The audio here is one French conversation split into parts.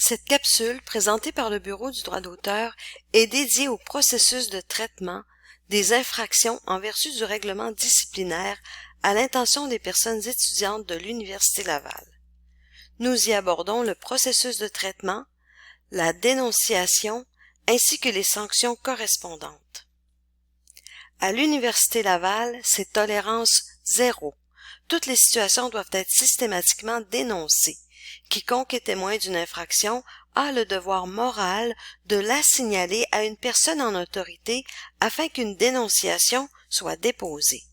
Cette capsule, présentée par le Bureau du droit d'auteur, est dédiée au processus de traitement des infractions en vertu du règlement disciplinaire à l'intention des personnes étudiantes de l'Université Laval. Nous y abordons le processus de traitement, la dénonciation ainsi que les sanctions correspondantes. À l'Université Laval, c'est tolérance zéro. Toutes les situations doivent être systématiquement dénoncées. Quiconque est témoin d'une infraction a le devoir moral de la signaler à une personne en autorité afin qu'une dénonciation soit déposée.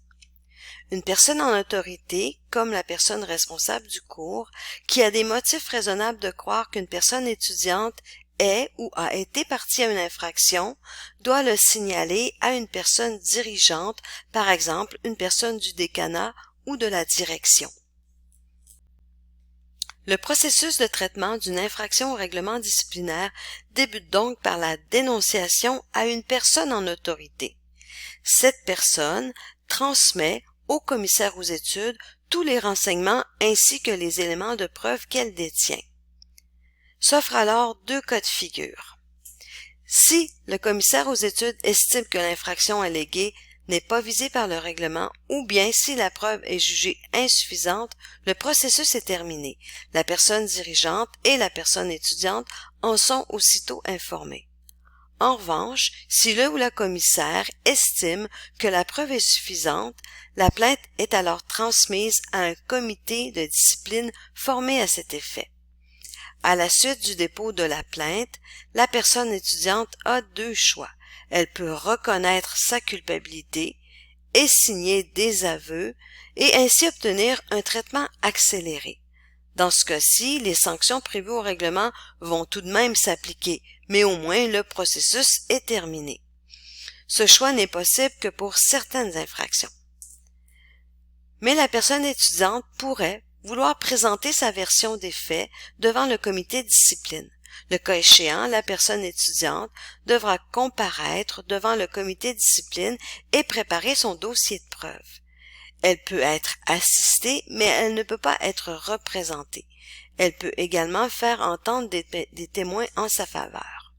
Une personne en autorité, comme la personne responsable du cours, qui a des motifs raisonnables de croire qu'une personne étudiante est ou a été partie à une infraction, doit le signaler à une personne dirigeante, par exemple une personne du décanat ou de la direction. Le processus de traitement d'une infraction au règlement disciplinaire débute donc par la dénonciation à une personne en autorité. Cette personne transmet au commissaire aux études tous les renseignements ainsi que les éléments de preuve qu'elle détient. S'offrent alors deux cas de figure. Si le commissaire aux études estime que l'infraction alléguée n'est pas visée par le règlement ou bien si la preuve est jugée insuffisante, le processus est terminé. La personne dirigeante et la personne étudiante en sont aussitôt informées. En revanche, si le ou la commissaire estime que la preuve est suffisante, la plainte est alors transmise à un comité de discipline formé à cet effet. À la suite du dépôt de la plainte, la personne étudiante a deux choix. Elle peut reconnaître sa culpabilité et signer des aveux et ainsi obtenir un traitement accéléré. Dans ce cas-ci, les sanctions prévues au règlement vont tout de même s'appliquer, mais au moins le processus est terminé. Ce choix n'est possible que pour certaines infractions. Mais la personne étudiante pourrait vouloir présenter sa version des faits devant le comité de discipline. Le cas échéant, la personne étudiante devra comparaître devant le comité de discipline et préparer son dossier de preuve. Elle peut être assistée, mais elle ne peut pas être représentée. Elle peut également faire entendre des témoins en sa faveur.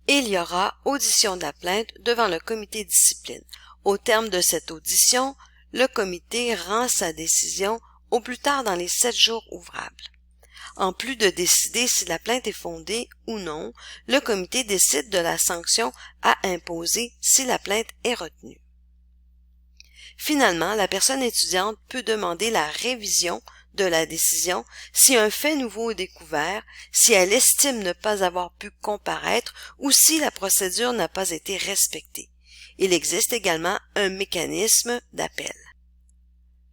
Il y aura audition de la plainte devant le comité de discipline. Au terme de cette audition, le comité rend sa décision au plus tard dans les 7 jours ouvrables. En plus de décider si la plainte est fondée ou non, le comité décide de la sanction à imposer si la plainte est retenue. Finalement, la personne étudiante peut demander la révision de la décision si un fait nouveau est découvert, si elle estime ne pas avoir pu comparaître ou si la procédure n'a pas été respectée. Il existe également un mécanisme d'appel.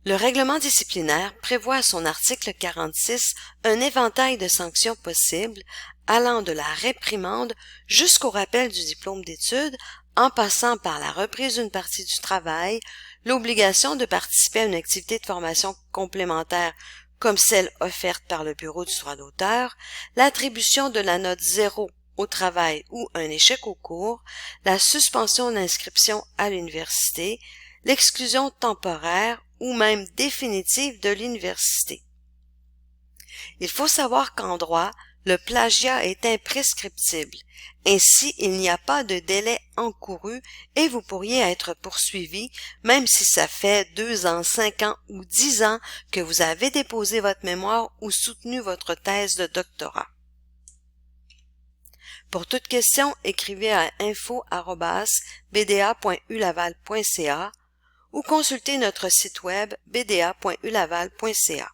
Le règlement disciplinaire prévoit à son article 46 un éventail de sanctions possibles allant de la réprimande jusqu'au rappel du diplôme d'études en passant par la reprise d'une partie du travail, l'obligation de participer à une activité de formation complémentaire comme celle offerte par le Bureau du droit d'auteur, l'attribution de la note 0 au travail ou un échec au cours, la suspension d'inscription à l'université, l'exclusion temporaire ou même définitive de l'université. Il faut savoir qu'en droit, le plagiat est imprescriptible. Ainsi, il n'y a pas de délai encouru et vous pourriez être poursuivi même si ça fait 2 ans, 5 ans ou 10 ans que vous avez déposé votre mémoire ou soutenu votre thèse de doctorat. Pour toute question, écrivez à info@bda.ulaval.ca ou consultez notre site web bda.ulaval.ca.